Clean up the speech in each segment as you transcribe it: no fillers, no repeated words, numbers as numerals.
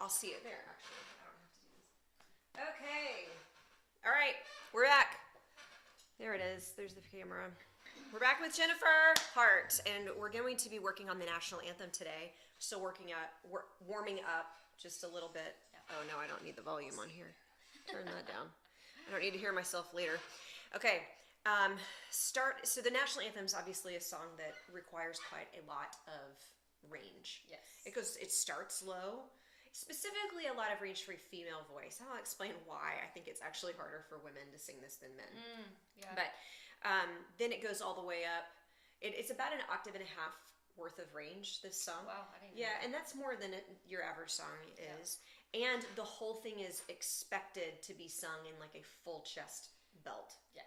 I'll see it there, actually. I don't have to do this. Okay. All right, we're back. There it is. There's the camera. We're back with Jennifer Hart, and we're going to be working on the National Anthem today. Still warming up just a little bit. Yeah. Oh, no, I don't need the volume on here. Turn that down. I don't need to hear myself later. Okay. So the National Anthem is obviously a song that requires quite a lot of range. Yes. It starts low. Specifically, a lot of range for a female voice. I'll explain why I think it's actually harder for women to sing this than men. Yeah. But then it goes all the way up. It's about an octave and a half worth of range, this song. Wow, I didn't know Yeah, that. and that's more than your average song is. And the whole thing is expected to be sung in like a full chest belt. Yes.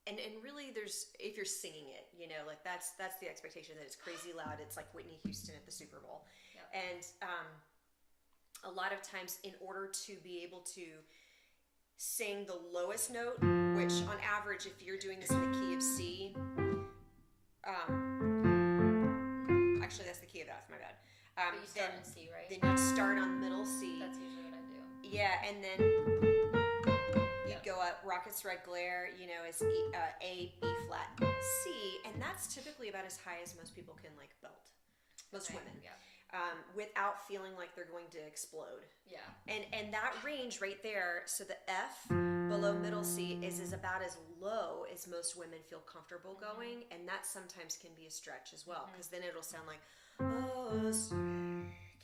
And really if you're singing it, like that's the expectation, that it's crazy loud. It's like Whitney Houston at the Super Bowl. Yep. And a lot of times, in order to be able to sing the lowest note, which on average, if you're doing this in the key of C, actually that's the key of F, my bad. But you start in C, right? Then you'd start on middle C. That's usually what I do. Yeah, and then you'd go up, Rocket's Red Glare, is A, B flat, C, and that's typically about as high as most people can like belt. Most women. Yeah. Without feeling like they're going to explode. Yeah. And that range right there, so the F below middle C is about as low as most women feel comfortable going, and that sometimes can be a stretch as well, because then it'll sound like, oh,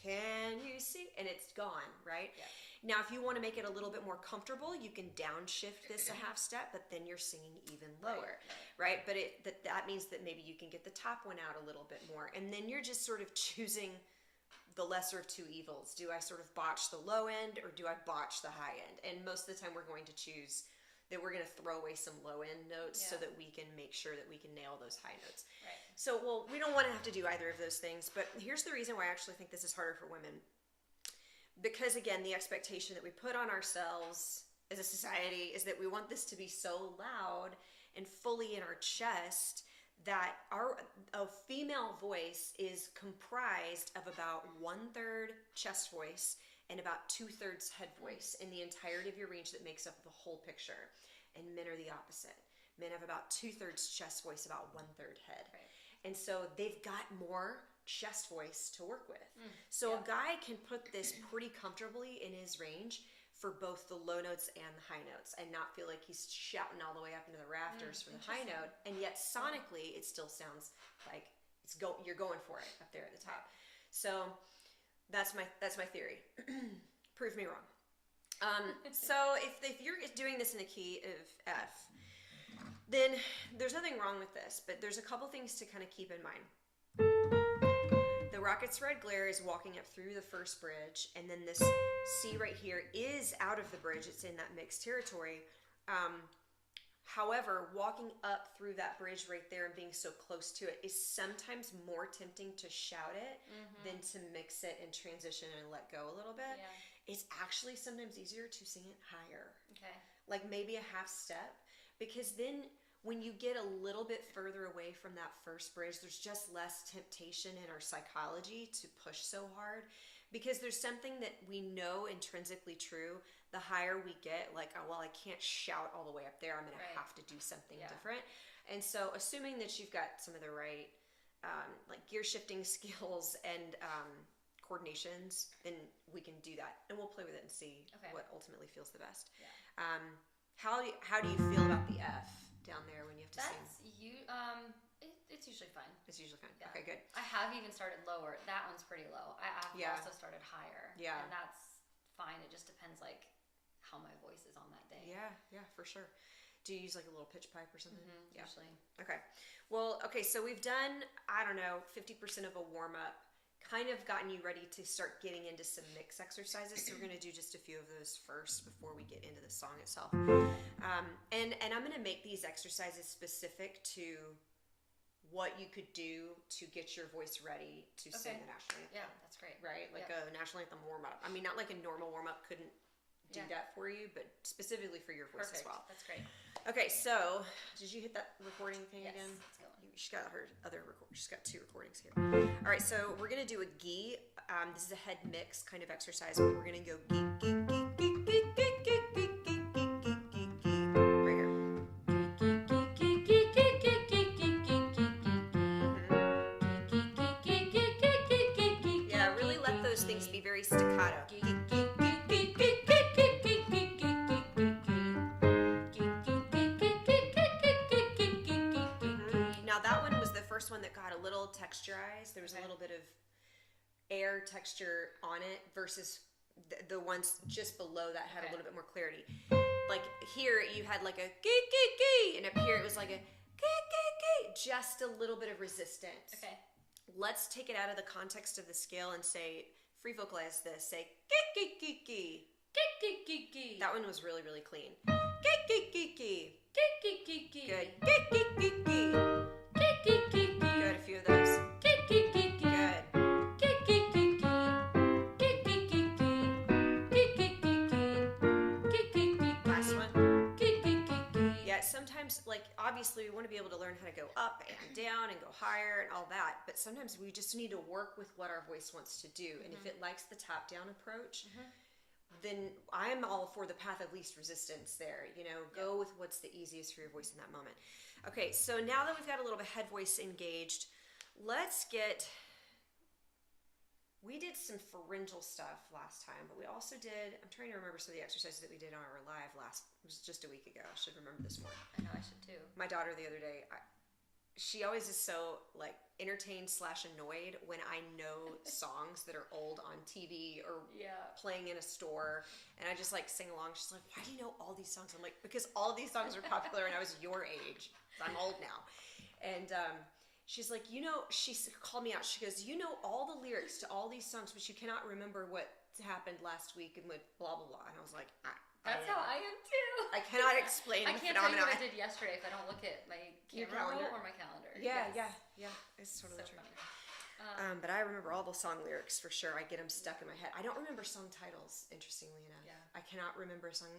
can you see? And it's gone, right? Yeah. Now, if you want to make it a little bit more comfortable, you can downshift this a half step, but then you're singing even lower, right? But that means that maybe you can get the top one out a little bit more, and then you're just sort of choosing the lesser of two evils. Do I sort of botch the low end, or do I botch the high end? And most of the time, we're going to choose that we're going to throw away some low end notes so that we can make sure that we can nail those high notes. Right. So, well, we don't want to have to do either of those things, but here's the reason why I actually think this is harder for women. Because again, the expectation that we put on ourselves as a society is that we want this to be so loud and fully in our chest that a female voice is comprised of about 1/3 chest voice and about 2/3 head voice in the entirety of your range that makes up the whole picture. And men are the opposite. Men have about 2/3 chest voice, about 1/3 head. Right. And so they've got more chest voice to work with. So a guy can put this pretty comfortably in his range for both the low notes and the high notes, and not feel like he's shouting all the way up into the rafters for the high note, and yet sonically it still sounds like you're going for it up there at the top. So that's my theory. Prove me wrong. So if you're doing this in the key of F, then there's nothing wrong with this, but there's a couple things to kind of keep in mind. The Rocket's Red Glare is walking up through the first bridge, and then this C right here is out of the bridge. It's in that mixed territory. However, walking up through that bridge right there and being so close to it is sometimes more tempting to shout it than to mix it and transition and let go a little bit. Yeah. It's actually sometimes easier to sing it higher. Okay. Like maybe a half step, because then when you get a little bit further away from that first bridge, there's just less temptation in our psychology to push so hard, because there's something that we know intrinsically true. The higher we get, like, oh, well, I can't shout all the way up there. I'm going to have to do something different. And so assuming that you've got some of the right, like gear shifting skills and coordinations, then we can do that. And we'll play with it and see what ultimately feels the best. Yeah. How do you feel about the F down there when you have to sing? It's usually fine. It's usually fine. Yeah. Okay, good. I have even started lower. That one's pretty low. I have also started higher. Yeah. And that's fine. It just depends like how my voice is on that day. Yeah, for sure. Do you use like a little pitch pipe or something? Mm-hmm, usually. Okay. Well, so we've done, 50% of a warm up, kind of gotten you ready to start getting into some mix exercises. So we're going to do just a few of those first before we get into the song itself. And I'm going to make these exercises specific to what you could do to get your voice ready to sing the national anthem. Yeah, that's great. Right? Like a national anthem warm up. I mean, not like a normal warm up couldn't do that for you, but specifically for your voice as well. That's great. Okay, so did you hit that recording thing yes, again? It's going. She's got her other record. She's got 2 recordings here. All right, so we're gonna do a G This is a head mix kind of exercise where we're going to go geek, geek, geek, geek, geek, geek, geek, geek, geek, geek, geek, geek, geek. Right here. Yeah, really let those things be very staccato. Geek, geek, geek, geek, geek, geek, geek, geek, geek, geek. Now that one was the first one that got a little texturized. There was a little bit of air texture on it versus the ones just below that had a little bit more clarity. Like here you had like a gee gee gee, and up here it was like a gee gee gee, just a little bit of resistance. Okay. Let's take it out of the context of the scale and say, free vocalize this. Say gee gee gee gee. Gee gee gee. That one was really, really clean. Gee gee gee gee. Gee gee gee. Good. Gee gee gee gee. Gee gee gee gee. Good. A few of those. Gee gee gee gee. Good. Gee gee gee gee. Gee gee gee gee. Gee gee gee gee. Gee gee gee. Last one. Gee gee gee gee. Yeah, sometimes, like, obviously we want to be able to learn how to go up and down and go higher and all that, but sometimes we just need to work with what our voice wants to do. And if it likes the tap down approach, then I'm all for the path of least resistance there. You know, go with what's the easiest for your voice in that moment. Okay, so now that we've got a little bit head voice engaged, let's get... We did some pharyngeal stuff last time, but we also did... I'm trying to remember some of the exercises that we did on our live it was just a week ago. I should remember this more. I know I should too. My daughter the other day, she always is so like entertained / annoyed when I know songs that are old on TV or playing in a store, and I just like sing along. She's like, "Why do you know all these songs?" I'm like, "Because all these songs were popular when I was your age. I'm old now." And she's like, she called me out. She goes, "You know all the lyrics to all these songs, but you cannot remember what happened last week and what blah blah blah." And I was like, That's how I am too. I cannot explain the I can't tell you phenomenon. what I did yesterday if I don't look at my camera roll or my calendar. Yeah, Yes. yeah. It's totally So true. funny. But I remember all the song lyrics for sure. I get them stuck in my head. I don't remember song titles, interestingly enough. Yeah. I cannot remember song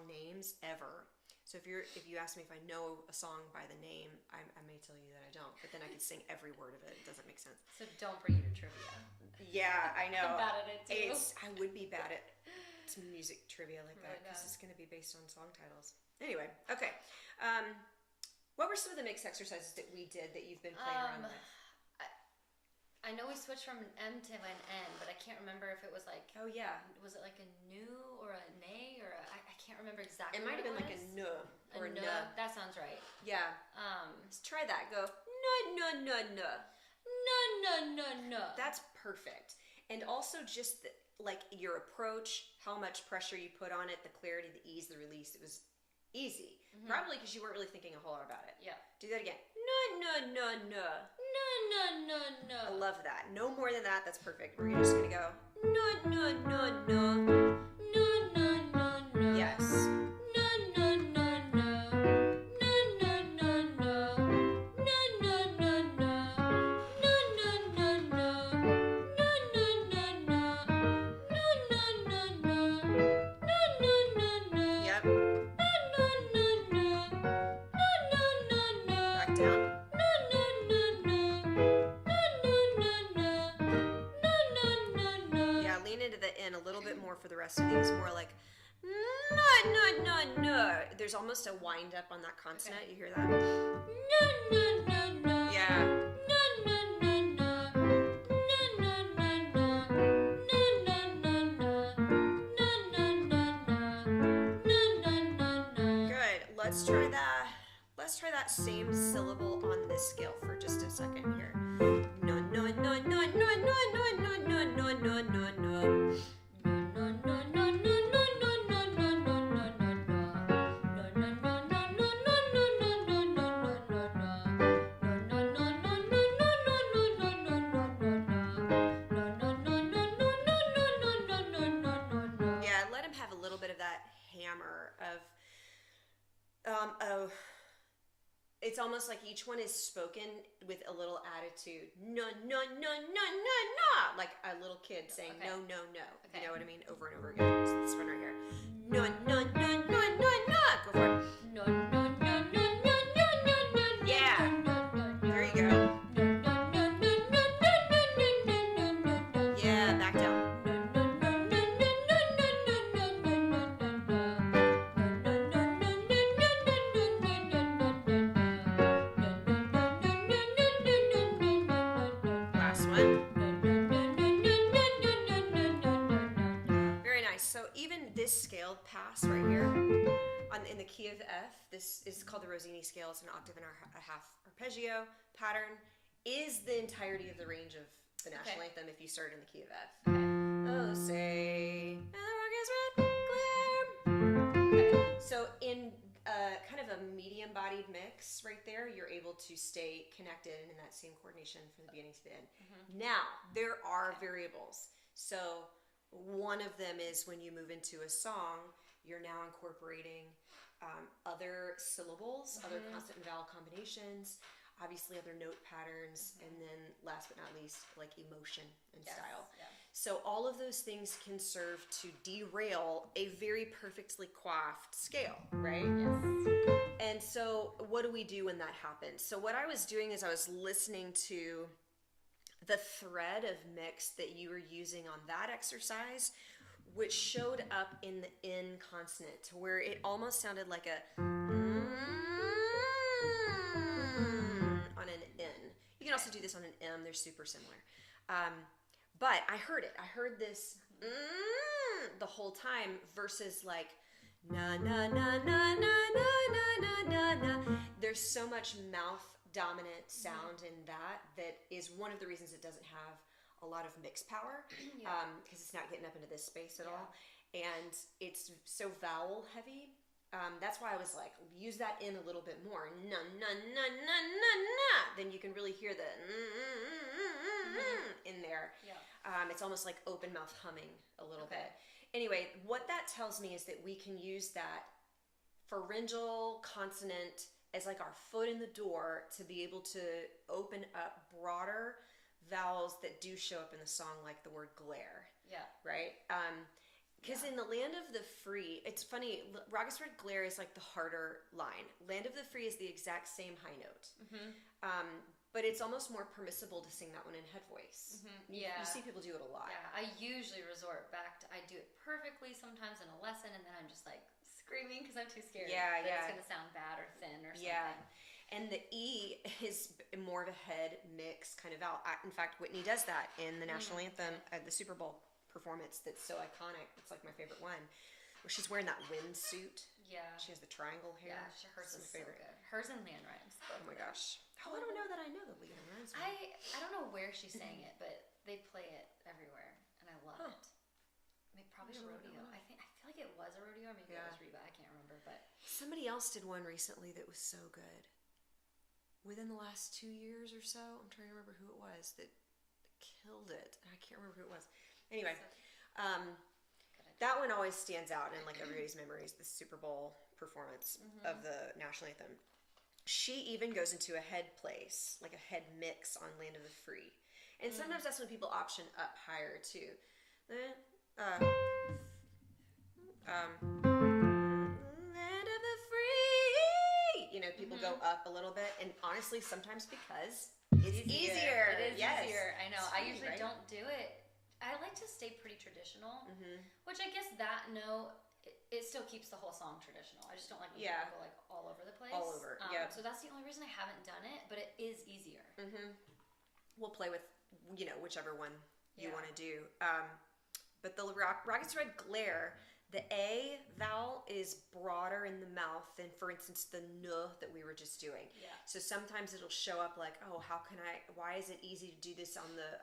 names ever. So if you ask me if I know a song by the name, I may tell you that I don't. But then I can sing every word of it. It doesn't make sense. So don't bring you to trivia. Yeah, I know. I'm bad at it too. I would be bad at some music trivia like that Really because bad. it's going to be based on song titles. Anyway, okay. What were some of the mix exercises that we did that you've been playing around with? I know we switched from an M to an N, but I can't remember if it was like. Oh yeah. Was it like a new or a nay or I can't remember exactly. It might have been like a was. no or a no. no. That sounds right. Yeah. Let's try that. Go no no no no. No no no no. That's perfect. And also just like your approach, how much pressure you put on it, the clarity, the ease, the release. It was easy. Probably because you weren't really thinking a whole lot about it. Yeah. Do that again. No no no no. No no no no. I love that. No more than that. That's perfect. We're just gonna go no no no no. No no no no. Yes. No no no no. No no no no. No no no no. No no no no. No no no no. No no no no. No no no no. Yep. No no no no. No no no no. Back down. No no no no. No no no no. No no no no. Yeah, lean into the N a little bit more for the rest of these. More like no no no no. There's almost a wind up on that consonant. You hear that? No no no no. Yeah. No no no no. No no no no. No no no no. No no no no. No no no no. Good. Let's try that. Let's try that same syllable on this scale for just a second here. No no no no no no no no no no no no no. No no no no no no no no no no no no. No no no no no no no no no no no no. No no no no no no no no no no no no. No no no no no no no no no no. Yeah, let him have a little bit of that hammer of it's almost like each one is spoken with a little attitude. No, no, no, no, no, no. Like a little kid saying no, no, no. Okay. You know what I mean? Over and over again. So this one right here. No, no, no, no, no, no. Go for it. No no no no no no no no. Yeah. No no no. There you go. No no no no no no no no no no. Yes. Very nice. So even this scaled pass right here, in the key of F, this is called the Rossini scale. It's an octave and a half arpeggio pattern. Is the entirety of the range of the National Anthem if you start in the key of F. Oh, say, and the rocket's red glare. So in kind of a medium-bodied mix right there, you're able to stay connected and in that same coordination from the beginning to the end. Now, there are variables. So one of them is when you move into a song, you're now incorporating other syllables, other consonant and vowel combinations, obviously other note patterns, and then last but not least, like emotion and style. Yeah. So all of those things can serve to derail a very perfectly coiffed scale, right? Yes. And so what do we do when that happens? So what I was doing is I was listening to the thread of mix that you were using on that exercise, which showed up in the N consonant, to where it almost sounded like a on an N. You can also do this on an M. They're super similar. But I heard it. I heard this the whole time versus like na na na na na na na na na. There's so much mouth dominant sound in that is one of the reasons it doesn't have a lot of mix power, because it's not getting up into this space at all, and it's so vowel heavy. That's why I was like, use that in a little bit more, na na na na na na. Then you can really hear the in there. It's almost like open mouth humming a little bit. Anyway, what that tells me is that we can use that pharyngeal consonant as like our foot in the door to be able to open up broader vowels that do show up in the song, like the word glare. Yeah. Right? Because in the Land of the Free, it's funny, Rocket's Red Glare is like the harder line. Land of the Free is the exact same high note. But it's almost more permissible to sing that one in head voice. You see people do it a lot. Yeah, I usually resort back to, I do it perfectly sometimes in a lesson, and then I'm just like screaming because I'm too scared that it's going to sound bad or thin or something. Yeah. And the E is more of a head mix kind of out. In fact, Whitney does that in the National Anthem at the Super Bowl performance that's so iconic. It's like my favorite one, where she's wearing that windsuit. Yeah. She has the triangle hair. Yeah, hers is so good. Hers and Leanne Rhymes. Oh my gosh. Oh, I don't know that I know the Leanne Rhymes one. I don't know where she sang it, but they play it everywhere, and I love it. Probably a rodeo. I feel like it was a rodeo, or maybe it was Reba. I can't remember, but somebody else did one recently that was so good. Within the last 2 years or so, I'm trying to remember who it was that killed it. I can't remember who it was. Anyway, that one always stands out in like everybody's memories. The Super Bowl performance of the National Anthem. She even goes into a head place, like a head mix on Land of the Free, and sometimes that's when people option up higher too. Land of the Free. You know, people go up a little bit, and honestly, sometimes because it's easier. It is easier. I know. I usually don't do it. I like to stay pretty traditional, which I guess that note, it still keeps the whole song traditional. I just don't like when people go like all over the place. All over, So that's the only reason I haven't done it, but it is easier. We'll play with, whichever one you want to do. But the Rocket's Red Glare, the A vowel is broader in the mouth than, for instance, the N that we were just doing. Yeah. So sometimes it'll show up like, oh, why is it easy to do this on the,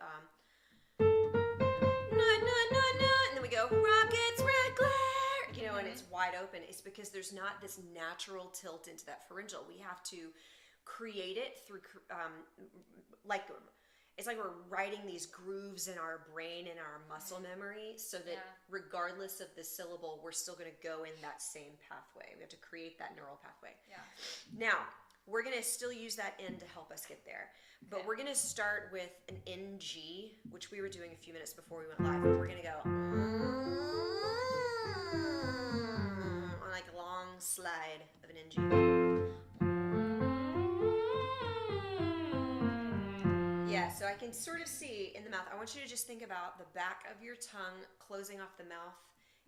and then we go, Rocket's Red Glare, and it's wide open. It's because there's not this natural tilt into that pharyngeal. We have to create it through, it's like we're writing these grooves in our brain and our muscle memory, so that regardless of the syllable, we're still going to go in that same pathway. We have to create that neural pathway. Yeah. Now, we're going to still use that N to help us get there. But we're going to start with an NG, which we were doing a few minutes before we went live. We're going to go on like a long slide of an NG. Yeah, so I can sort of see in the mouth. I want you to just think about the back of your tongue closing off the mouth,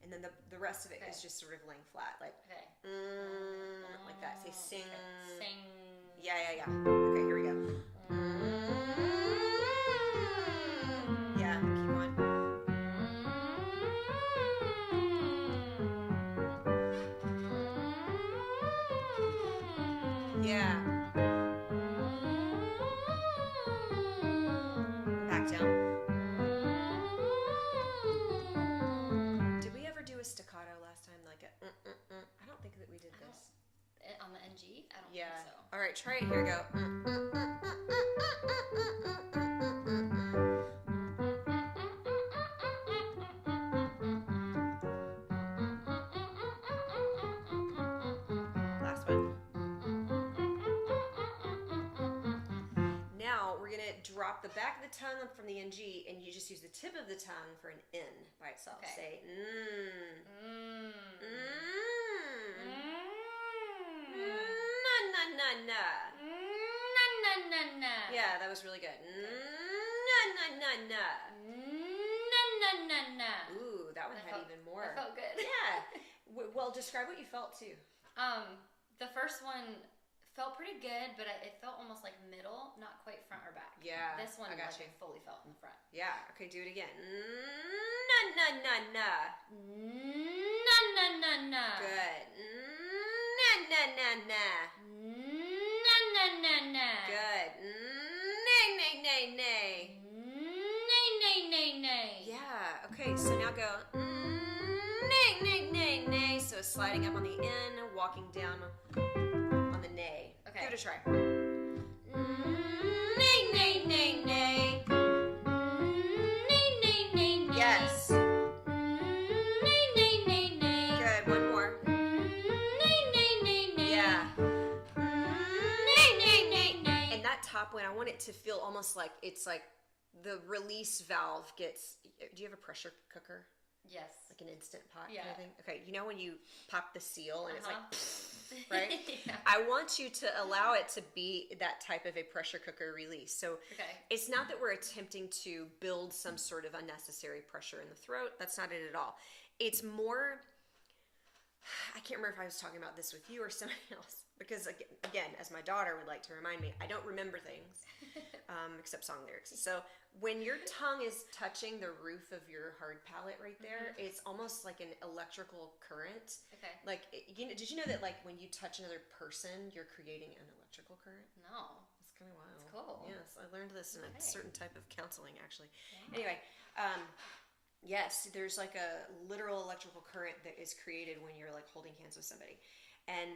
and then the rest of it is just sort of laying flat, like like that. Say sing. Sing. Yeah. Okay, here we go. Yeah, keep on. Yeah. Back down. Did we ever do a staccato last time? Like a I don't think that we did this. On the NG? I don't Yeah. think so. All right, try it. Here we go. Last one. Now we're gonna drop the back of the tongue up from the NG, and you just use the tip of the tongue for an N by itself. Okay. Say na na na. Na na na na. Yeah, that was really good. Na na na na. Na na na na. Ooh, that one had even more. That felt good. Yeah. Well, describe what you felt too. The first one felt pretty good, but it felt almost like middle, not quite front or back. Yeah. This one I got like you. fully felt in front. Yeah. Okay, do it again. Na na na na. Na na na na. Good. Na na na na. Na na na na. Good. Nay nay nay nay. Nay nay nay nay. Yeah. Okay, so now go. Nay nay nay nay. So sliding up on the N, walking down on the nay. Okay. Give it a try. Nay nay nay nay. Nay nay nay nay. Yes. Nay nay nay nay. Good. One more. Nay nay nay nay. Yeah. Nay nay nay nay. And that top one, I want it to feel almost like it's like the release valve gets. Do you have a pressure cooker? Yes. Like an instant pot Yeah. kind of thing? Okay, you know when you pop the seal and it's like, right? Yeah. I want you to allow it to be that type of a pressure cooker release. So Okay. it's not that we're attempting to build some sort of unnecessary pressure in the throat. That's not it at all. It's more, I can't remember if I was talking about this with you or somebody else. Because again, as my daughter would like to remind me, I don't remember things except song lyrics. So when your tongue is touching the roof of your hard palate right there, it's almost like an electrical current. Okay. Like, did you know that like when you touch another person, you're creating an electrical current? No. It's kind of wild. That's cool. Yes, I learned this in a Okay. certain type of counseling actually. Wow. Anyway, yes, there's like a literal electrical current that is created when you're like holding hands with somebody. And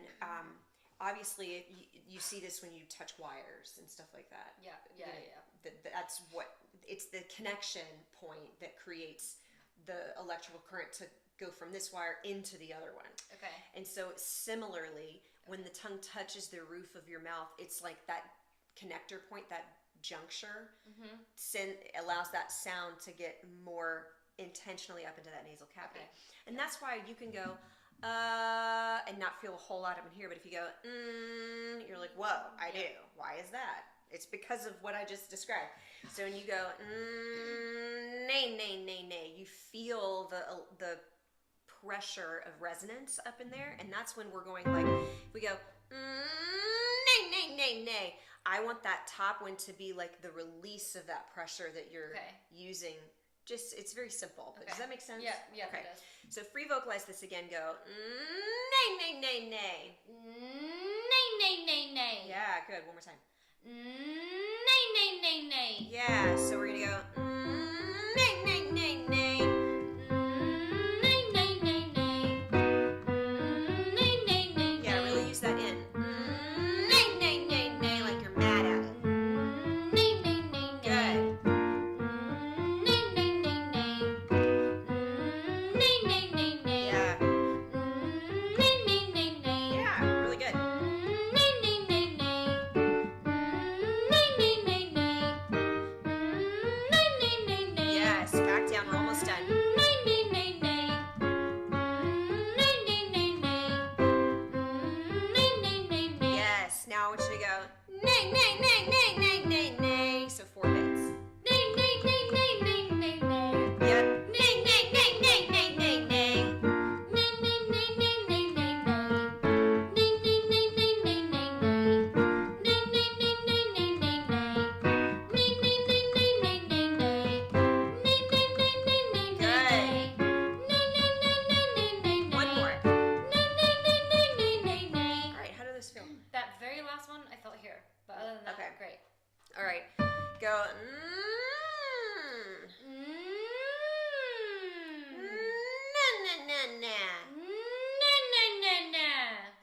obviously you see this when you touch wires and stuff like that. Yeah. You Yeah. know, Yeah. That's what, it's the connection point that creates the electrical current to go from this wire into the other one. Okay. And so similarly, when the tongue touches the roof of your mouth, it's like that connector point, that juncture, allows that sound to get more intentionally up into that nasal cavity. Okay. And that's why you can go, and not feel a whole lot up in here. But if you go, you're like, whoa, I do. Why is that? It's because of what I just described. So when you go, nay, nay, nay, nay, you feel the pressure of resonance up in there. And that's when we're going like, if we go, nay, nay, nay, nay, I want that top one to be like the release of that pressure that you're using. Just, it's very simple. But does that make sense? Yeah, yeah, Okay. it does. So free vocalize this again. Go, nay, nay, nay, nay. Nay, nay, nay, nay. Yeah, good. One more time. Nay, nay, nay, nay. Yeah, so we're going to go, nay, nay, nay, nay. Nay, nay, nay, nay. Nay, nay, nay, Yeah, really use that in. Nay, nay, nay, nay, like you're mad at it. Nay, nay, nay, nay. Good. Nay, nay, nay, nay. Nay, nay, nay, nay. Yeah. Nay, nay, nay, nay. Yeah, really good. Nay, nay, nay, nay. Nay, nay, nay, nay. Nay,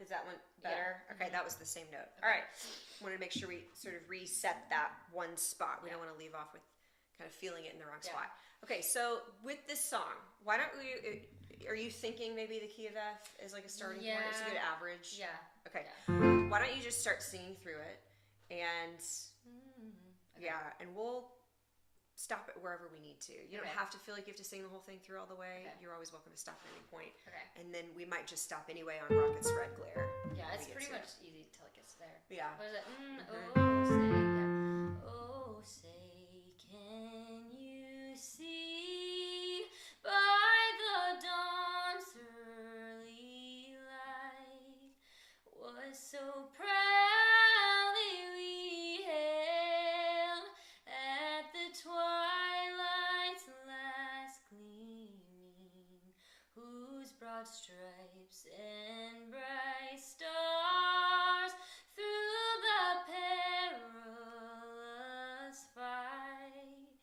Is that one better? Yeah. Okay, that was the same note. All right. Wanted to make sure we sort of reset that one spot. We don't want to leave off with kind of feeling it in the wrong spot. Okay, so with this song, why don't we, are you thinking maybe the key of F is like a starting point? It's a good average? Yeah. Okay. Yeah. Why don't you just start singing through it and and we'll stop it wherever we need to. You don't have to feel like you have to sing the whole thing through all the way. You're always welcome to stop at any point. Okay. And then we might just stop anyway on Rocket's Red Glare. Yeah, it's pretty much easy till it gets there. Yeah. What is it? Oh, say, oh, say, can you see by the dawn's early light was so proudly we hailed at the twilight's last gleaming, whose broad stripes and bright stars through the perilous fight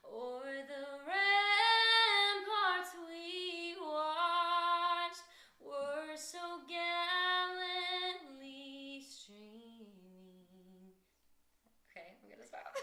o'er the ramparts we watched were so gallantly streaming. Okay, I'm gonna stop.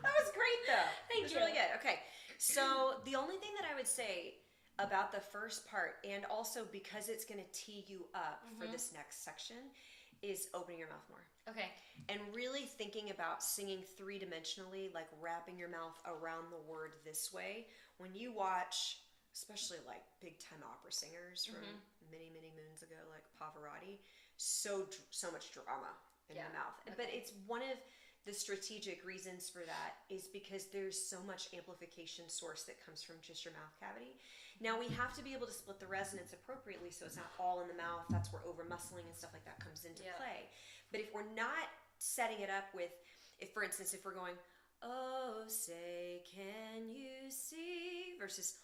That was great though. Thank you. Really good. Okay, so the only thing that I would say about the first part, and also because it's going to tee you up for this next section, is opening your mouth more. Okay. And really thinking about singing three-dimensionally, like wrapping your mouth around the word this way. When you watch, especially like big-time opera singers from many, many moons ago, like Pavarotti, so much drama in the mouth. Okay. But it's one of the strategic reasons for that is because there's so much amplification source that comes from just your mouth cavity. Now we have to be able to split the resonance appropriately so it's not all in the mouth. That's where over muscling and stuff like that comes into play. But if we're not setting it up with, if for instance, if we're going, oh say can you see, versus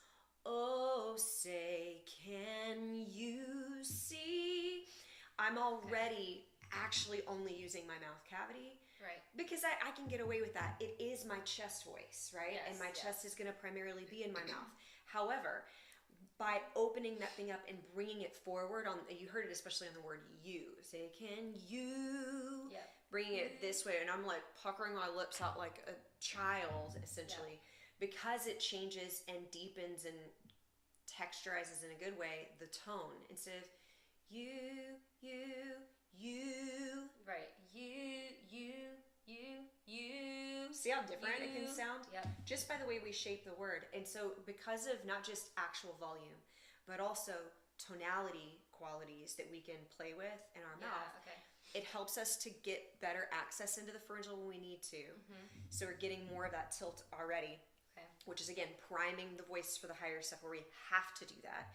oh say can you see, I'm already actually only using my mouth cavity. Right. Because I can get away with that. It is my chest voice, right? Yes, and my chest is going to primarily be in my mouth. However, by opening that thing up and bringing it forward, you heard it especially on the word you. Say, can you? Yep. Bringing it this way. And I'm like puckering my lips out like a child, essentially. Because it changes and deepens and texturizes in a good way the tone. Instead of you. Right. You. See how different it can sound? Yep. Just by the way we shape the word. And so because of not just actual volume, but also tonality qualities that we can play with in our mouth, it helps us to get better access into the pharyngeal when we need to. So we're getting more of that tilt already, which is again priming the voice for the higher stuff where we have to do that.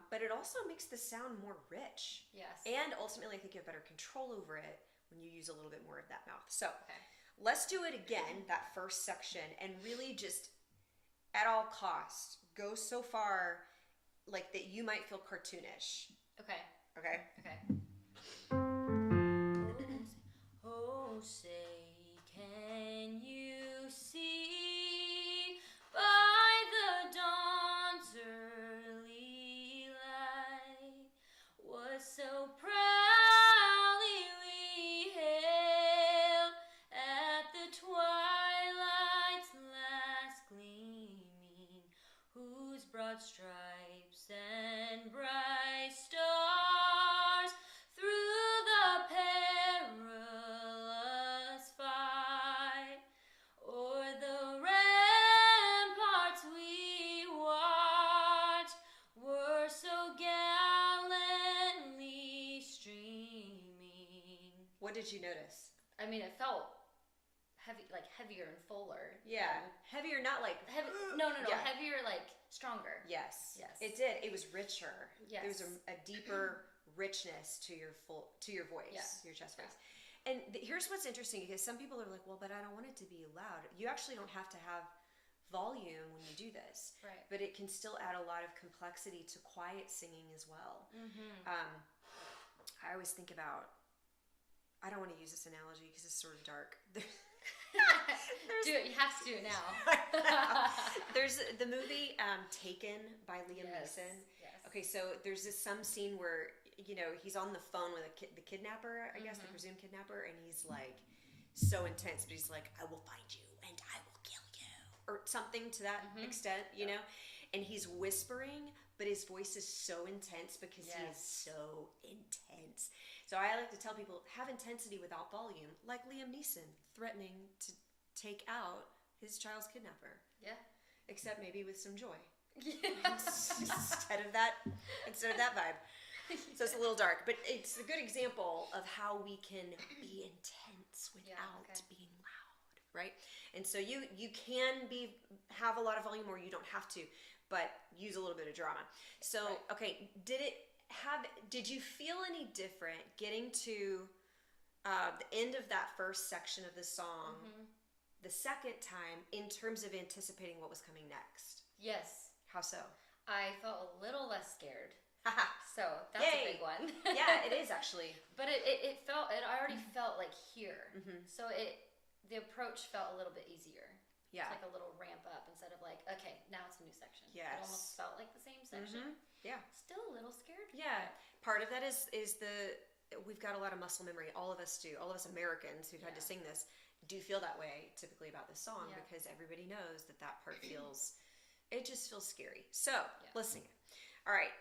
But it also makes the sound more rich. Yes. And ultimately, I think you have better control over it when you use a little bit more of that mouth. So let's do it again, that first section, and really just at all costs, go so far like that you might feel cartoonish. Okay. Okay? Okay. Oh, say, can you see by the dawn's early light was so proudly we hailed at the twilight's last gleaming, whose broad stripes and bright stars through the perilous fight o'er the ramparts we watched were so gallantly streaming. What did you notice? I mean, it felt heavy, like heavier and fuller. Yeah. Heavier, not like... No. Heavier, like stronger. Yes. Yes. It did. It was richer. Yes. There was a deeper richness to your voice, your chest voice. And here's what's interesting, because some people are like, well, but I don't want it to be loud. You actually don't have to have volume when you do this. Right. But it can still add a lot of complexity to quiet singing as well. I always think about, I don't want to use this analogy because it's sort of dark. Do it. You have to do it now. There's the movie Taken by Liam Neeson. Yes. Okay, so there's some scene where, he's on the phone with the kidnapper, I guess, the presumed kidnapper, and he's like so intense, but he's like, I will find you and I will kill you. Or something to that extent, you know? And he's whispering, but his voice is so intense because he is so intense. So I like to tell people, have intensity without volume, like Liam Neeson threatening to take out his child's kidnapper. Yeah. Except maybe with some joy. Yeah. instead of that vibe. So it's a little dark, but it's a good example of how we can be intense without being loud, right? And so you can have a lot of volume, or you don't have to, but use a little bit of drama. So okay, did you feel any different getting to the end of that first section of the song the second time in terms of anticipating what was coming next? Yes. How so? I felt a little less scared. Haha. So that's a big one. Yeah, it is actually. But I already felt like here. So the approach felt a little bit easier. Yeah. It's like a little ramp up instead of like, okay, now it's a new section. Yes. It almost felt like the same section. Yeah. Still a little scared. Yeah. Part of that is we've got a lot of muscle memory. All of us do. All of us Americans who've had to sing this do feel that way typically about this song because everybody knows that part feels, it just feels scary. So let's sing it. All right.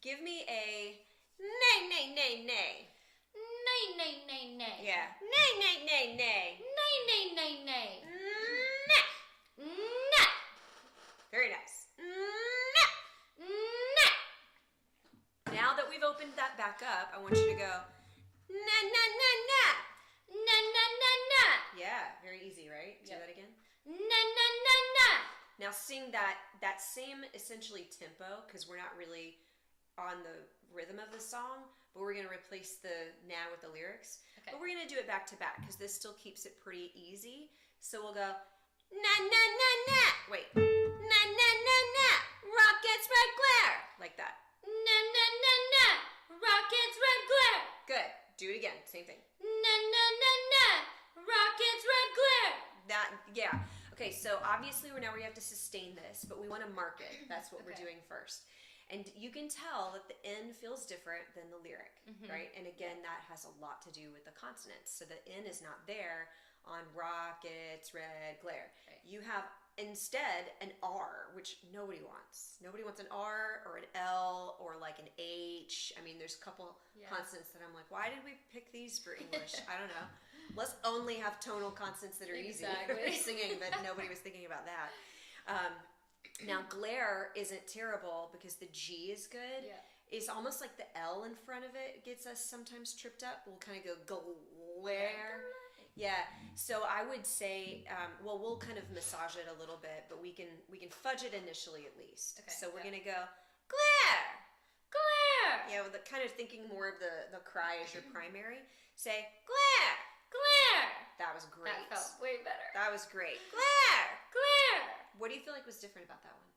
Give me a nay, nay, nay, nay. Nay, nay, nay, nay. Yeah. Nay, nay, nay, nay. Nay, nay, nay, nay. Nay. Nay. Very nice. Nay. Nay. Now that we've opened that back up, I want you to go na na na na. Na na na na. Yeah, very easy, right? Do that again. Na na na na. Now sing that same essentially tempo, because we're not really on the rhythm of the song, but we're going to replace the na with the lyrics. Okay. But we're going to do it back to back because this still keeps it pretty easy. So we'll go na na na na. Wait. Na na na na. Rockets red glare. Like that. Na na na na. Rockets red glare. Good. Do it again. Same thing. Na na na na. Rockets red glare. Okay, so obviously we have to sustain this, but we want to mark it. That's what we're doing first. And you can tell that the N feels different than the lyric, right? And again, that has a lot to do with the consonants. So the N is not there on rockets, red glare. Right. You have instead an R, which nobody wants. Nobody wants an R or an L or like an H. I mean, there's a couple consonants that I'm like, why did we pick these for English? I don't know. Let's only have tonal consonants that are easy for singing, but nobody was thinking about that. Now, glare isn't terrible because the G is good. Yeah. It's almost like the L in front of it gets us sometimes tripped up. We'll kind of go glare. Yeah. So I would say, we'll kind of massage it a little bit, but we can fudge it initially at least. Okay. So we're gonna go glare, glare. Yeah, with the kind of thinking more of the cry as your primary. Say glare, glare. That was great. That felt way better. That was great. Glare, glare. What do you feel like was different about that one?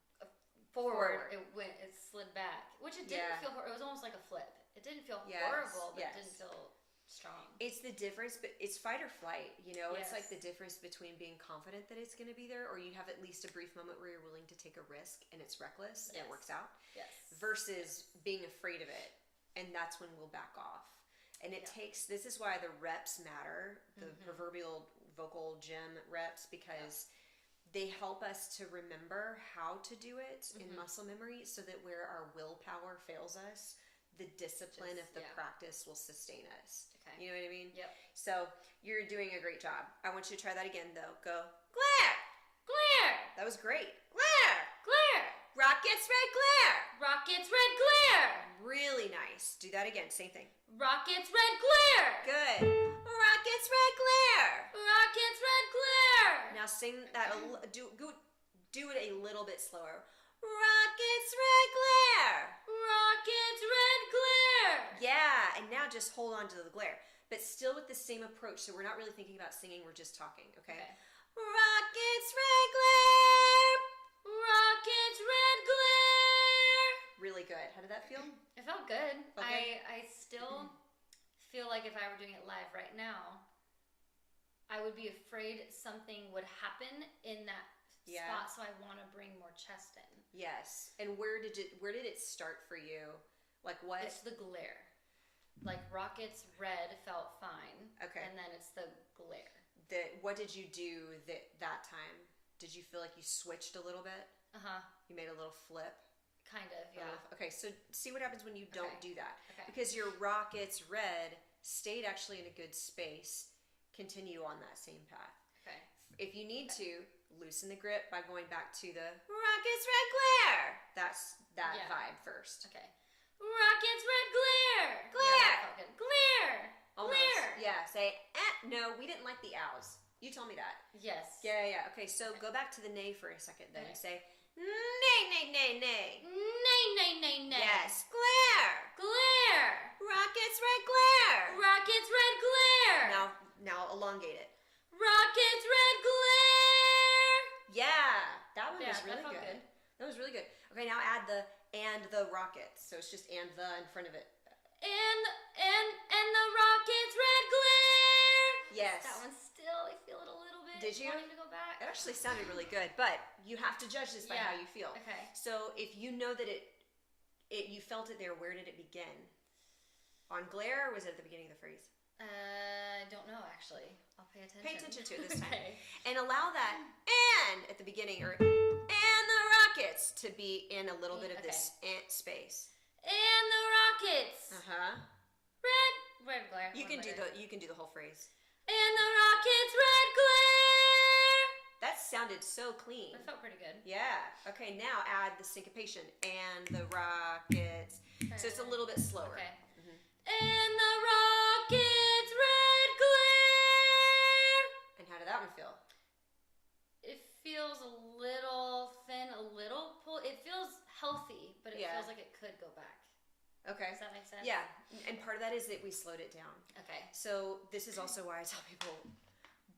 Forward. It slid back, which it didn't feel. It was almost like a flip. It didn't feel horrible, but it didn't feel strong. It's the difference, but it's fight or flight. It's like the difference between being confident that it's going to be there, or you have at least a brief moment where you're willing to take a risk and it's reckless and it works out. Yes. Versus being afraid of it, and that's when we'll back off. And it takes. This is why the reps matter, the proverbial vocal gym reps, because they help us to remember how to do it in muscle memory, so that where our willpower fails us, the discipline of the practice will sustain us. Okay. You know what I mean? Yep. So you're doing a great job. I want you to try that again, though. Go, glare, glare. That was great. Glare, glare. Rockets red glare. Rockets red glare. Really nice. Do that again. Same thing. Rockets red glare. Good. Rockets red glare. Rockets red glare. Now sing that. Do it a little bit slower. Rockets red glare. Rockets red glare. Yeah, and now just hold on to the glare, but still with the same approach. So we're not really thinking about singing. We're just talking. Okay. Rockets red glare. Rockets red glare. Really good. How did that feel? It felt good. Okay. I still feel like if I were doing it live right now, I would be afraid something would happen in that spot, so I want to bring more chest in. Yes. And where did it start for you? Like what? It's the glare. Like Rocket's red felt fine. Okay. And then it's the glare. What did you do that time? Did you feel like you switched a little bit? You made a little flip? Kind of, yeah. Okay, so see what happens when you don't do that. Okay. Because your Rocket's red stayed actually in a good space. Continue on that same path. Okay. If you need to, loosen the grip by going back to the Rocket's red glare. That's that vibe first. Okay. Rocket's red glare. Glare. Yeah, glare. Almost. Glare. Yeah. Say, no, we didn't like the ows. You told me that. Yes. Yeah. Okay, so go back to the nay for a second then. Say, nay, nay, nay, nay. Nay, nay, nay, nay. Yes. Glare. Glare. Rocket's red glare. Rocket's red glare. Now elongate it. Rocket's red glare. Yeah. That one was that really felt good. That was really good. Okay, now add the and the Rockets. So it's just and the in front of it. And the Rocket's red glare. Yes. That one still, I feel it a little bit. Did you? Wanting to go back. It actually sounded really good, but you have to judge this by how you feel. Okay. So if you know that you felt it there, where did it begin? On glare, or was it at the beginning of the phrase? I don't know actually. I'll pay attention. Pay attention to it this time. Okay. And allow that and at the beginning or and the Rockets to be in a little bit of this ant space. And the Rockets. Red glare. You can do the whole phrase. And the Rockets red glare. That sounded so clean. That felt pretty good. Yeah. Okay, now add the syncopation and the Rockets. So it's a little bit slower. Okay. And the Rockets red glare. And how did that one feel? It feels a little thin, a little pull. It feels healthy, but it feels like it could go back. Okay. Does that make sense? Yeah. And part of that is that we slowed it down. Okay. So this is also why I tell people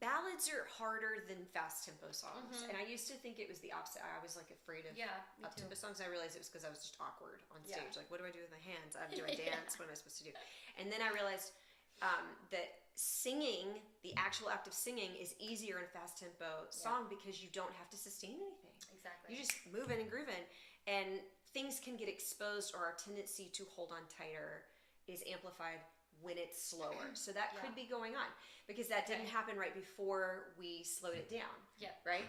ballads are harder than fast tempo songs. And I used to think it was the opposite. I was like afraid of up tempo songs. And I realized it was because I was just awkward on stage. Like, what do I do with my hands? I'm doing dance. What am I supposed to do? And then I realized that singing, the actual act of singing, is easier in a fast tempo song because you don't have to sustain anything. Exactly. You just moving and grooving, and things can get exposed, or our tendency to hold on tighter is amplified when it's slower. So that could be going on because that didn't happen right before we slowed it down. Yeah. Right?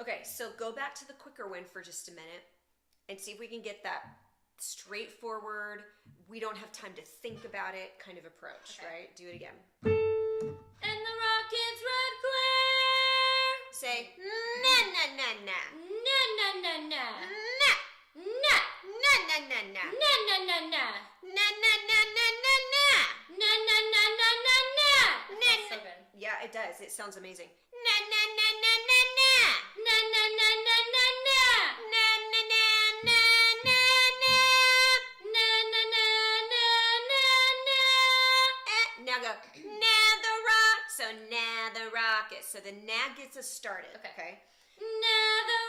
Okay, so go back to the quicker one for just a minute and see if we can get that straightforward, we don't have time to think about it kind of approach, right? Do it again. And the Rockets red glare. Say, na na na na. Na na na na. Na. Na. Na na na na. Na na na na. Na na na na na na. Na na na na na na. That's so good. Yeah, it does. It sounds amazing. Na na na na na na. Na na na na na na. Na na na na na na. Na na na na na na. Now go. Now the rock. So now the rocket. So the na gets us started. Okay. Now the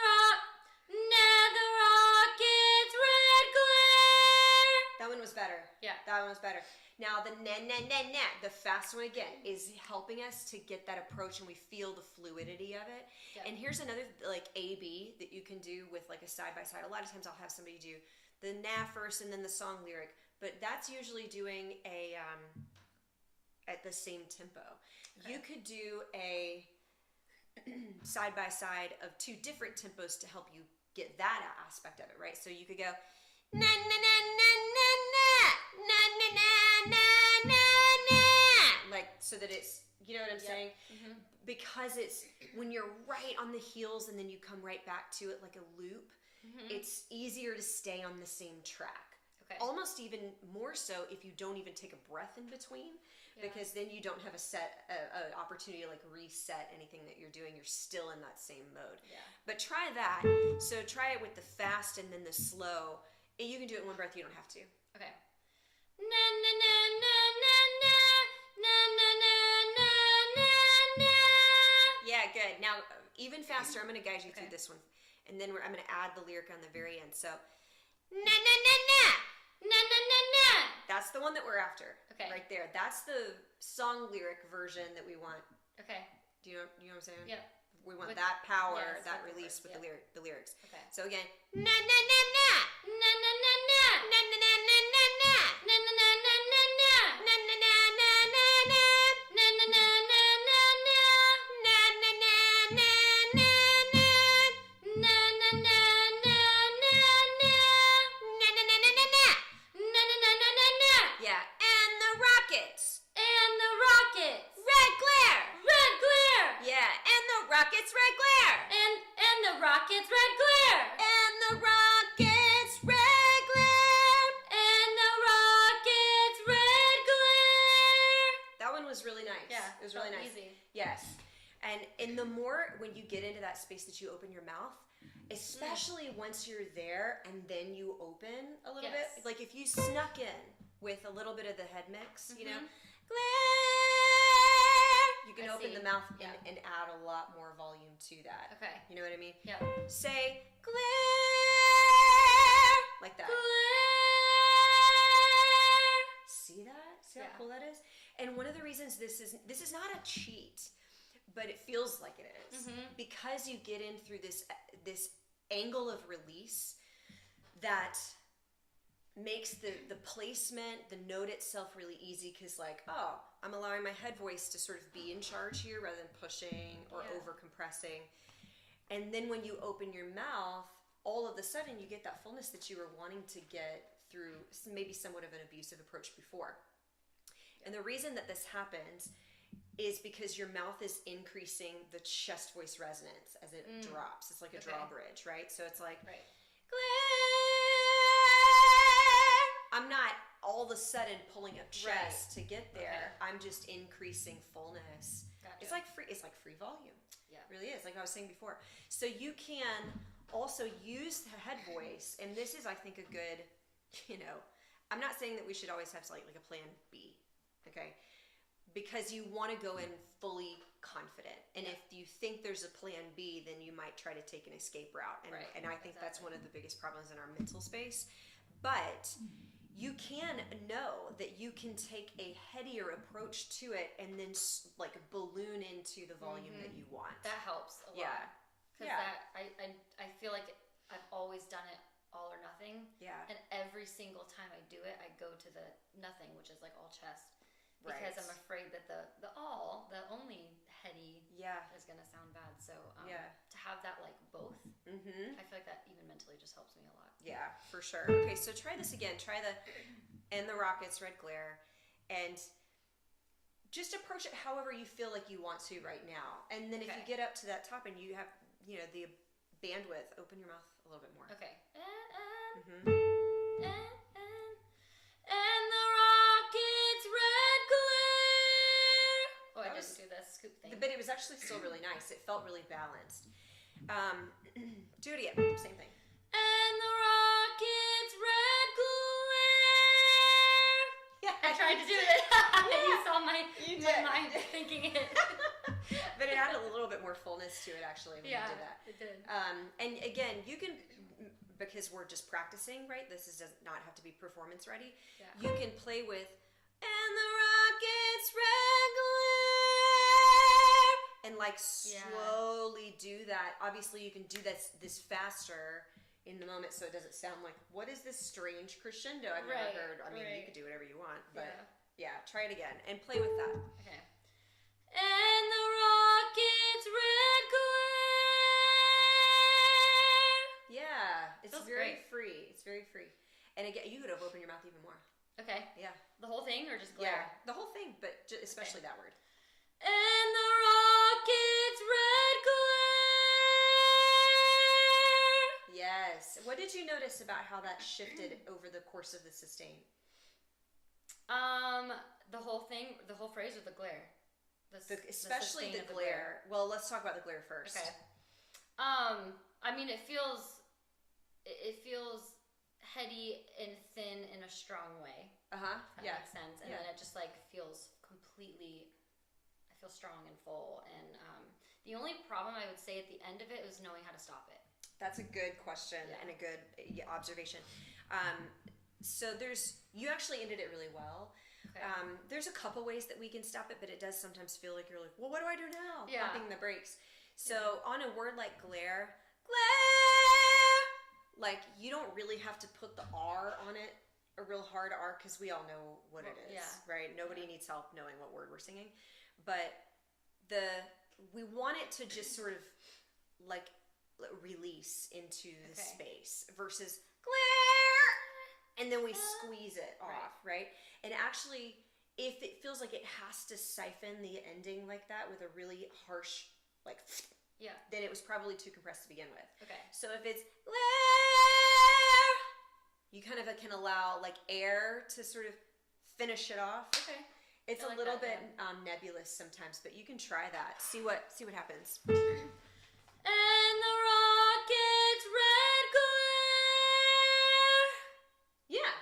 Rockets red glare. That one was better. Yeah. That one was better. Now the na na na na, the fast one again, is helping us to get that approach and we feel the fluidity of it. Yeah. And here's another like A-B that you can do with like a side-by-side. A lot of times I'll have somebody do the na first and then the song lyric, but that's usually doing a at the same tempo. Okay. You could do a side-by-side of two different tempos to help you get that aspect of it, right? So you could go na na na na na na na na na na na, like so that it's, you know what I'm saying? Mm-hmm. Because it's when you're right on the heels and then you come right back to it like a loop, it's easier to stay on the same track. Okay. Almost even more so if you don't even take a breath in between. Because then you don't have an opportunity to like reset anything that you're doing. You're still in that same mode. Yeah. But try that. So try it with the fast and then the slow. You can do it in one breath. You don't have to. Okay. Na na na na na na na na na na na. Yeah, good. Now even faster. I'm going to guide you through this one, and then I'm going to add the lyric on the very end. So na na na na. Na na na na. That's the one that we're after. Okay. Right there. That's the song lyric version that we want. Okay. Do you know what I'm saying? Yep. we want that power, yes, that with the release words, with the lyrics. Okay. So again, na na na na, Na na na na. na na na na na na, Na na na na na na. na na na na na na, Na na na na na na. na na na na na na, Na na na na na na. na na na na na na. Na na na na na na. Yeah, and the rockets, And the rockets. red glare. Red glare. Yeah, and the rockets, red glare. And the rockets red glare. And the rockets, red glare. And the rockets red glare. That one was really nice. Yeah, it was really felt nice. easy. Yes, and the more when you get into that space that you open your mouth, especially once you're there and then you open a little Yes. bit, like if you snuck in with a little bit of the head mix, you know, Mhm. glare, you can I open see. the mouth Yeah. and add a lot more volume to that. Okay. You know what I mean? Yeah. Say glare like that. Glare. See that? See how Yeah. cool that is? And one of the reasons this is not a cheat, but it feels like it is Mhm. because you get in through this angle of release that makes the placement, the note itself really easy because like, oh, I'm allowing my head voice to sort of be in charge here rather than pushing or Yeah. over compressing. And then when you open your mouth, all of a sudden you get that fullness that you were wanting to get through maybe somewhat of an abusive approach before. And the reason that this happens is because your mouth is increasing the chest voice resonance as it drops. It's like a Okay. drawbridge, right? So it's like, Right. glare. I'm not all of a sudden pulling up chest to get there. Okay. I'm just increasing fullness. Gotcha. It's like free volume. Yeah. It really is, like I was saying before. So you can also use the head voice, and this is, I think, a good, I'm not saying that we should always have like a plan B, okay? Because you want to go in fully confident. And if you think there's a plan B, then you might try to take an escape route. And, Right, and I think that's exactly. one of the biggest problems in our mental space. But you can know that you can take a headier approach to it and then like balloon into the volume that you want. That helps a lot. Yeah. Because I feel like I've always done it all or nothing. Yeah. And every single time I do it, I go to the nothing, which is like all chest. Because Right. I'm afraid that the only heady is going to sound bad. So to have that like both, Mm-hmm. I feel like that even mentally just helps me a lot. Yeah, for sure. Okay, so try this again. Try the rockets, red glare, and just approach it however you feel like you want to right now. And then if you Okay. get up to that top and you have, the bandwidth, open your mouth a little bit more. Okay. Mm-hmm. And the rockets red glare. Oh, I That didn't was- do the scoop thing. But it was actually still really nice. It felt really balanced. Do it again. Same thing. And the rockets red glare. Yeah, I tried to do it. You saw my You my did. mind thinking it. But it had a little bit more fullness to it actually when you did that. it did. And again, you can, because we're just practicing, right? This does not have to be performance ready. Yeah. You can play with, and the rockets red glare, and like slowly do that. Obviously, you can do this faster in the moment, so it doesn't sound like, what is this strange crescendo I've never heard? I mean, you could do whatever you want, but yeah, try it again and play with that. Okay. And the rockets red glare. Yeah, it's Feels very great. free. It's very free. And again, you could have opened your mouth even more. Okay. Yeah. The whole thing or just glare? Yeah, the whole thing, but especially that word. And the rockets red glare. Yes. What did you notice about how that shifted over the course of the sustain? The whole thing, the whole phrase, or the glare? Especially sustain the of glare. Well, let's talk about the glare first. Okay. I mean, it feels heady and thin in a strong way. Uh-huh. If that Yeah. makes sense. And Yeah. then it just like feels completely, I feel strong and full. And the only problem I would say at the end of it was knowing how to stop it. That's a good question and a good observation. So you actually ended it really well. Okay. There's a couple ways that we can stop it, but it does sometimes feel like you're like, well, what do I do now? Yeah. Pumping the brakes. So on a word like glare, like you don't really have to put the R on it, a real hard R, because we all know what it is, right? Nobody needs help knowing what word we're singing. But we want it to just sort of like release into the space versus glare, and then we squeeze it off, right? And actually, if it feels like it has to siphon the ending like that with a really harsh, like, then it was probably too compressed to begin with. Okay. So if it's glare, you kind of can allow like air to sort of finish it off. Okay. It's a little bit nebulous sometimes, but you can try that. See what happens. And the rocket's red glare. Yeah.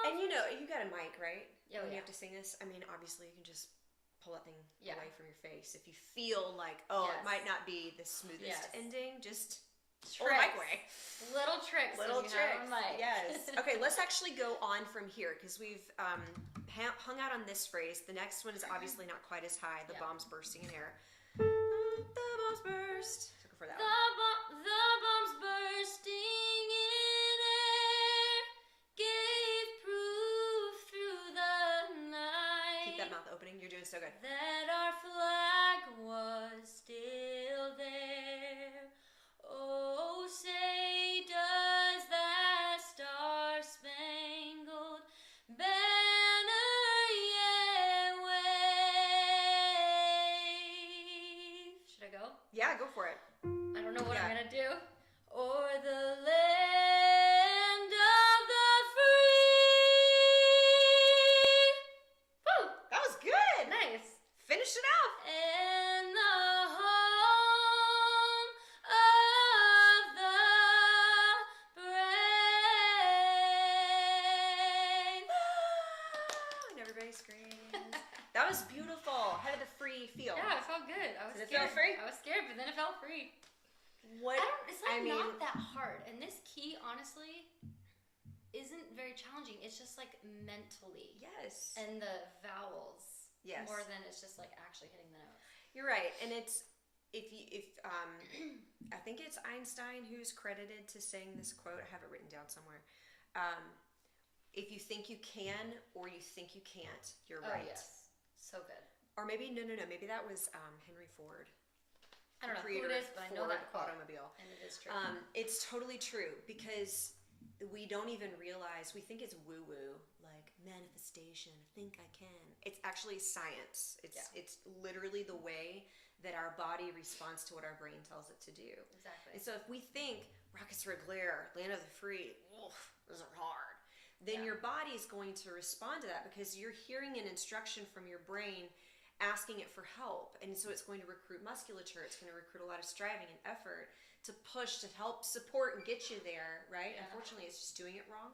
And you know, you got a mic, right? Yeah. When you have to sing this, I mean, obviously you can just pull that thing away from your face. If you feel like, it might not be the smoothest ending, just pull the mic away. Little tricks. Yes. Okay, let's actually go on from here because we've hung out on this phrase. The next one is obviously not quite as high. The bombs bursting in air. The bombs burst. So go for that one. The bombs bursting in air gave proof through the night. Keep that mouth opening. You're doing so good. That our flag was still there. Oh, say does that star-spangled banner yet wave? Should I go? Yeah, go for it. I don't know what I'm gonna do. Or the land of the free. Woo! That was good. Nice. Finish it off. And the home of the brave. And everybody screams. That was beautiful. How did the free feel? Yeah, it felt good. I was Did scared. it feel free? I was scared, but then it felt free. What? It's like not that hard. And this key, honestly, isn't very challenging. It's just like mentally. Yes. And the vowels. Yes. More than it's just like actually hitting the notes. You're right. And it's I think it's Einstein who's credited to saying this quote. I have it written down somewhere. If you think you can or you think you can't, you're right. Yes. So good. Or maybe no. Maybe that was Henry Ford. I don't know who it is, but I know that quote. Automobile. And it is true. It's totally true because we don't even realize, we think it's woo-woo, like manifestation, think I can. It's actually science. It's literally the way that our body responds to what our brain tells it to do. Exactly. And so if we think rockets for a glare, land of the free, those are hard, then your body is going to respond to that because you're hearing an instruction from your brain asking it for help. And so it's going to recruit musculature. It's going to recruit a lot of striving and effort to push, to help support and get you there, right? Yeah. Unfortunately, it's just doing it wrong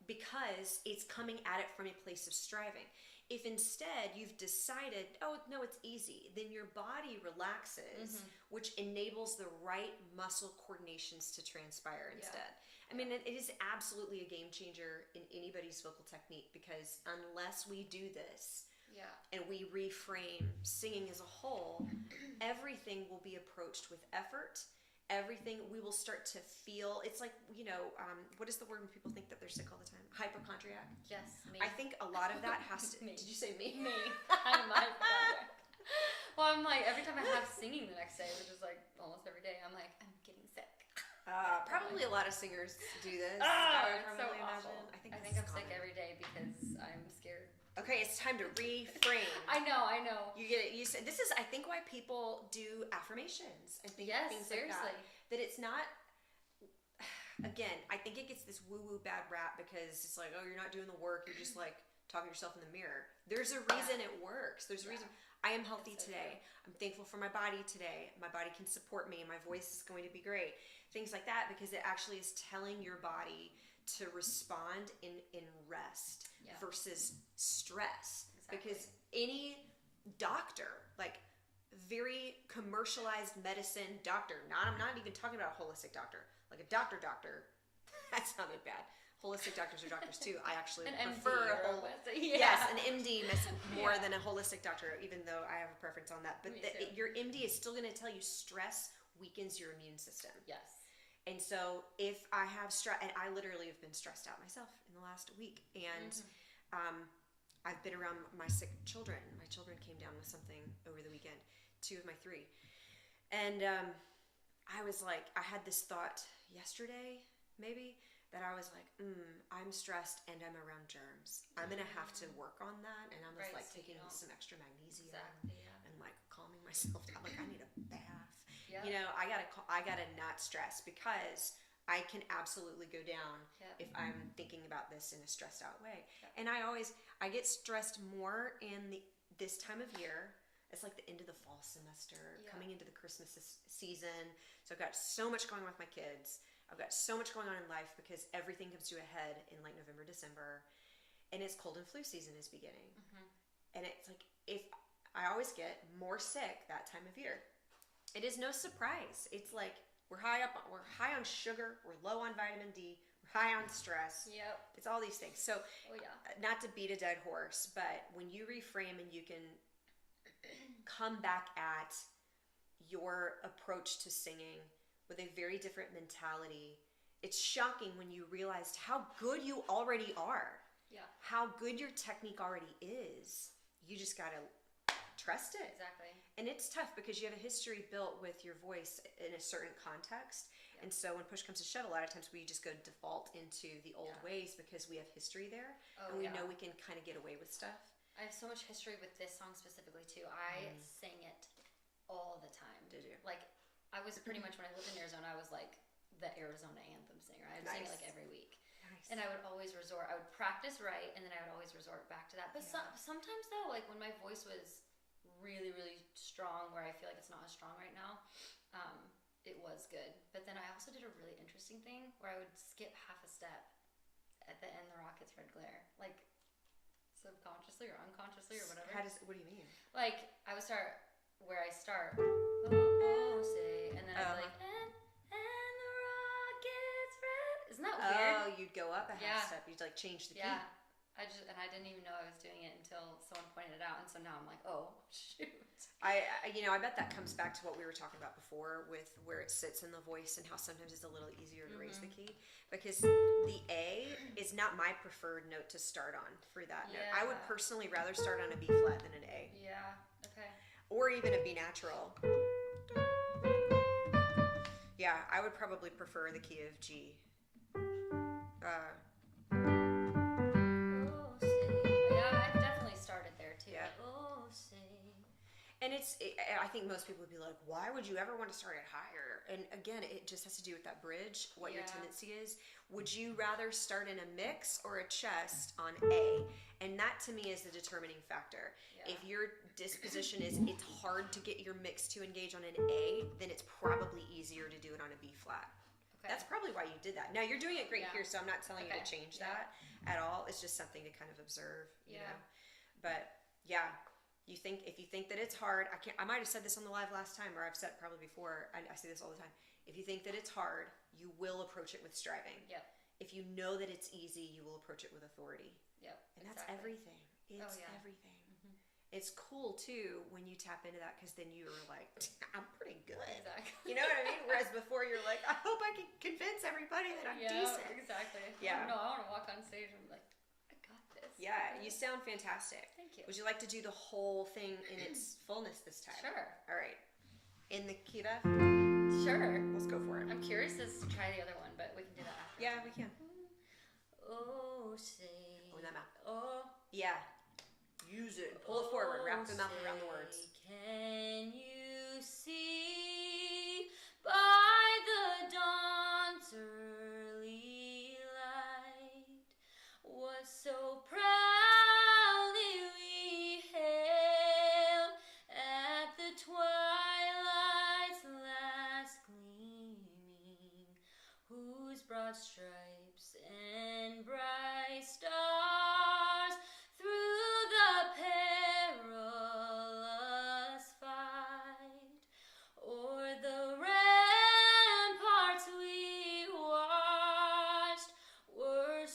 because it's coming at it from a place of striving. If instead you've decided, oh, no, it's easy, then your body relaxes, which enables the right muscle coordinations to transpire instead. I mean, it is absolutely a game changer in anybody's vocal technique because unless we do this, and we reframe singing as a whole, everything will be approached with effort. Everything, we will start to feel, it's like, what is the word when people think that they're sick all the time? Hypochondriac? Yes, me. I think a lot of that has to, did you say me? Me. I'm a hypochondriac. Well, I'm like, every time I have singing the next day, which is like almost every day, I'm like, I'm getting sick. Probably a lot of singers do this. It's so imagine. awful. I think I'm sick every day because I'm scared. Okay, it's time to reframe. I know. You get it. You said this is, I think, why people do affirmations and things seriously. like that. That it's not. Again, I think it gets this woo-woo bad rap because it's like, oh, you're not doing the work. You're just like talking to yourself in the mirror. There's a reason it works. There's a reason. I am healthy today. I'm thankful for my body today. My body can support me. My voice is going to be great. Things like that because it actually is telling your body to respond in rest versus stress. Exactly. Because any doctor, like very commercialized medicine doctor, I'm not even talking about a holistic doctor, like a doctor, that sounded bad. holistic doctors are doctors too. I actually An prefer MD or a yes, an MD more Yeah. than a holistic doctor, even though I have a preference on that. But Me too. your MD is still going to tell you stress weakens your immune system. Yes. And so if I have stress, and I literally have been stressed out myself in the last week, and I've been around my sick children. My children came down with something over the weekend, 2 of my 3. And I was like, I had this thought yesterday, maybe, that I was like, I'm stressed and I'm around germs. I'm going to have to work on that. And I was like so taking some extra magnesium and like calming myself down. Like, I need a bath. Yep. You know, I gotta not stress, because I can absolutely go down if I'm thinking about this in a stressed out way. And I get stressed more in this time of year. It's like the end of the fall semester, coming into the Christmas season. So I've got so much going on with my kids. I've got so much going on in life because everything comes to a head in like November, December, and it's cold and flu season is beginning. And it's like, if I always get more sick that time of year. It is no surprise. It's like we're high on sugar, we're low on vitamin D, we're high on stress. Yep. It's all these things. So, not to beat a dead horse, but when you reframe and you can come back at your approach to singing with a very different mentality, it's shocking when you realized how good you already are. Yeah. How good your technique already is. You just gotta trust it. Exactly. And it's tough because you have a history built with your voice in a certain context. And so when push comes to shove, a lot of times we just go default into the old ways because we have history there. And we know we can kind of get away with stuff. I have so much history with this song specifically too. I sang it all the time. Did you? Like, I was pretty much, when I lived in Arizona, I was like the Arizona Anthem singer. I would sing it like every week. Nice. And I would always I would practice right, and then I would always resort back to that. But sometimes though, like when my voice was really, really strong, where I feel like it's not as strong right now, it was good. But then I also did a really interesting thing where I would skip half a step at the end of the Rockets' Red Glare, like subconsciously or unconsciously or whatever. What do you mean? Like, I would start where I start, say, and then I'd be like, and the Rockets red. Isn't that weird? Oh, you'd go up a half step. You'd like change the key. Yeah. I didn't even know I was doing it until someone pointed it out, and so now I'm like, oh shoot. I bet that comes back to what we were talking about before with where it sits in the voice and how sometimes it's a little easier to raise the key, because the A is not my preferred note to start on for that note. I would personally rather start on a B flat than an A. Yeah. Okay. Or even a B natural. Yeah, I would probably prefer the key of G. Yeah, I've definitely started there too. Yeah. And I think most people would be like, why would you ever want to start it higher? And again, it just has to do with that bridge, what your tendency is. Would you rather start in a mix or a chest on A? And that to me is the determining factor. Yeah. If your disposition is it's hard to get your mix to engage on an A, then it's probably easier to do it on a B flat. Okay. That's probably why you did that. Now you're doing it great here, so I'm not telling you to change that at all. It's just something to kind of observe, you know. But yeah, if you think that it's hard, I might have said this on the live last time, or I've said it probably before. I say this all the time. If you think that it's hard, you will approach it with striving. Yep. If you know that it's easy, you will approach it with authority. Yep. And that's everything. It's everything. It's cool too when you tap into that, because then you're like, I'm pretty good. Exactly. You know what I mean? Whereas before you're like, I hope I can convince everybody that I'm decent. Exactly. Yeah. No, I want to walk on stage and be like, I got this. Yeah, you sound fantastic. Thank you. Would you like to do the whole thing in its fullness this time? Sure. All right. In the key of F? Sure. Let's go for it. I'm curious to try the other one, but we can do that after. Yeah, we can. Oh, say. Oh, that mouth. Oh. Yeah. Use it. Pull it forward. Wrap the mouth around the words. Can you see by the dawn's early light what so proudly we hailed at the twilight's last gleaming, whose broad stripes and bright stars through the perilous fight o'er the ramparts we watched were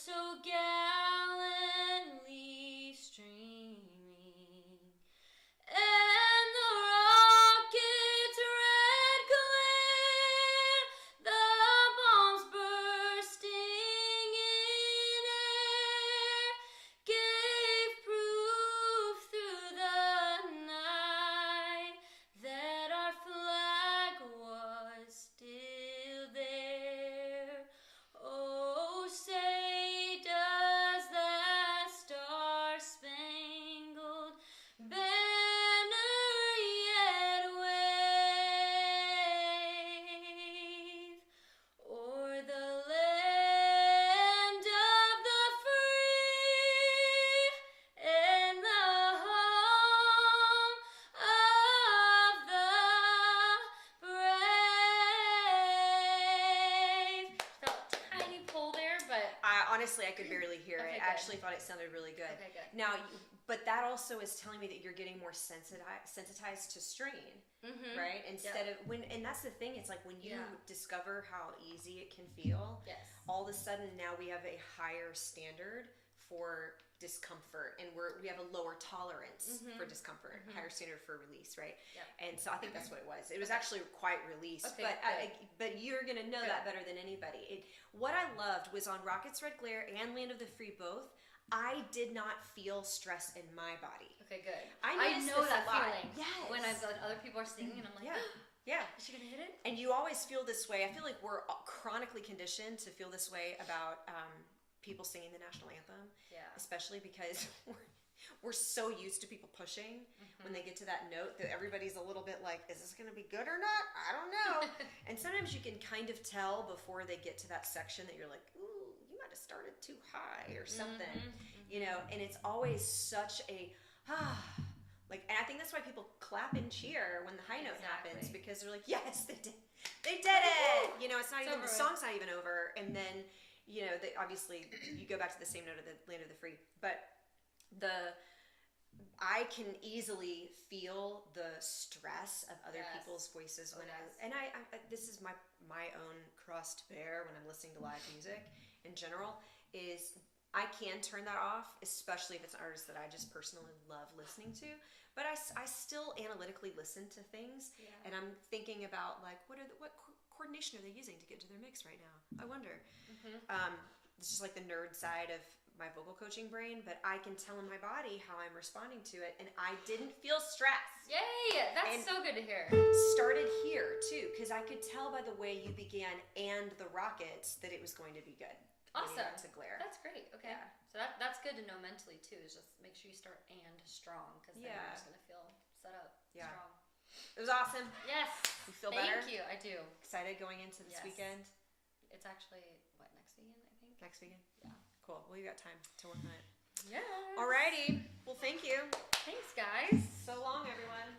honestly, I could barely hear it. Okay, I good. actually thought it sounded really good. Okay, good. Now, but that also is telling me that you're getting more sensitized to strain, right? Instead of and that's the thing. It's like when you discover how easy it can feel. Yes. All of a sudden, now we have a higher standard for discomfort, and we have a lower tolerance for discomfort, higher standard for release, right? Yep. And so I think that's what it was. It was actually quite release, Okay, but you're gonna know that better than anybody. What I loved was on Rockets Red Glare and Land of the Free both. I did not feel stress in my body. Okay, good. I know that a lot. feeling. Yes. When other people are singing and I'm like, yeah. Is she gonna hit it? And you always feel this way. I feel like we're chronically conditioned to feel this way about people singing the national anthem. Yeah. Especially because we're so used to people pushing when they get to that note that everybody's a little bit like, is this going to be good or not? I don't know. And sometimes you can kind of tell before they get to that section that you're like, ooh, you might have started too high or something, you know, and it's always such a, like, and I think that's why people clap and cheer when the high note happens, because they're like, yes, they did it. You know, it's not even, the song's not even over. And then, you know, obviously you go back to the same note of the Land of the Free, but I can easily feel the stress of other people's voices when I this is my own cross to bear when I'm listening to live music in general, is I can turn that off, especially if it's an artist that I just personally love listening to. But I still analytically listen to things, and I'm thinking about like what coordination are they using to get to their mix right now? I wonder. It's just like the nerd side of my vocal coaching brain, but I can tell in my body how I'm responding to it, and I didn't feel stress. Yay! That's so good to hear. Started here too, because I could tell by the way you began and the Rockets that it was going to be good. Awesome. To Glare. That's great. Okay. Yeah. So that's good to know mentally too. Is just make sure you start and strong, because then you're just gonna feel set up strong. It was awesome. Yes. You feel better? Thank you. I do. Excited going into this weekend? It's actually next weekend, I think. Next weekend? Yeah. Cool. Well, you got time to work on it. Yeah. Alrighty. Well, thank you. Thanks, guys. So long, everyone.